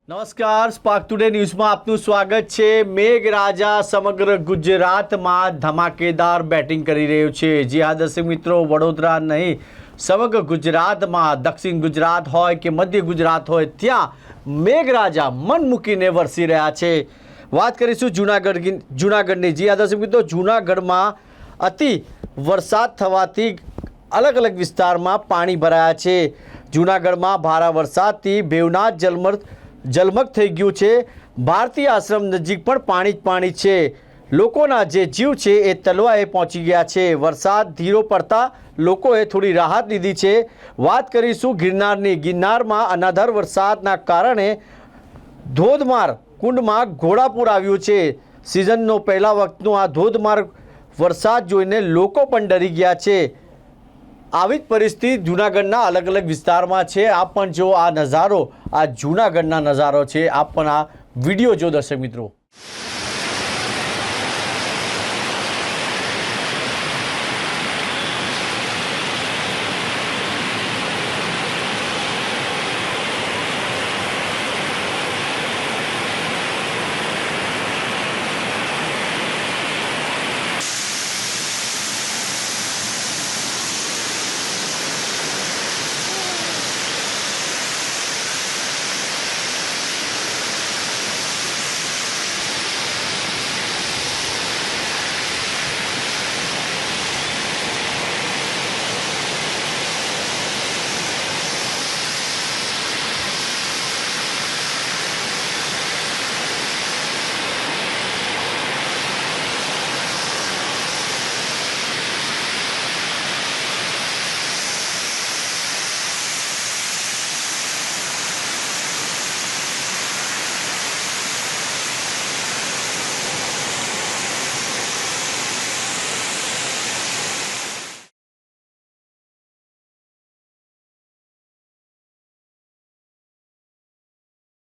નમસ્કાર, spark today ન્યૂઝમાં આપનું સ્વાગત છે। મેઘરાજા સમગ્ર ગુજરાતમાં ધમાકેદાર બેટિંગ કરી રહ્યું છે। જી હા દર્શક મિત્રો, વડોદરા નહીં સમગ્ર ગુજરાતમાં દક્ષિણ ગુજરાત હોય કે મધ્ય ગુજરાત હોય ત્યાં મેઘરાજા મન મૂકીને વરસી રહ્યા છે। વાત કરીશું જૂનાગઢની। જી હા દર્શક મિત્રો, જૂનાગઢમાં અતિ વરસાદ થવાથી અલગ અલગ વિસ્તારમાં પાણી ભરાયા છે। જૂનાગઢમાં ભારે વરસાદથી ભેવનાથ જલમગ થઈ ગયું છે। ભારતીય આશ્રમ નજીક પણ પાણી જ પાણી છે। લોકોના જે જીવ છે એ તલવાએ પહોંચી ગયા છે। વરસાદ ધીરો પડતા લોકોએ થોડી રાહત લીધી છે। વાત કરીશું ગિરનારની। ગિરનારમાં અનરાધાર વરસાદના કારણે ધોધમાર કુંડમાં ઘોડાપૂર આવ્યું છે। સિઝનનો પહેલા વખતનો આ ધોધમાર વરસાદ જોઈને લોકો પણ ડરી ગયા છે। આવી જ પરિસ્થિતિ જૂનાગઢના અલગ અલગ વિસ્તારમાં છે। આપ પણ જો આ નજારો, આ જૂનાગઢના નજારો છે। આપ પણ આ વિડીયો જો દર્શક મિત્રો।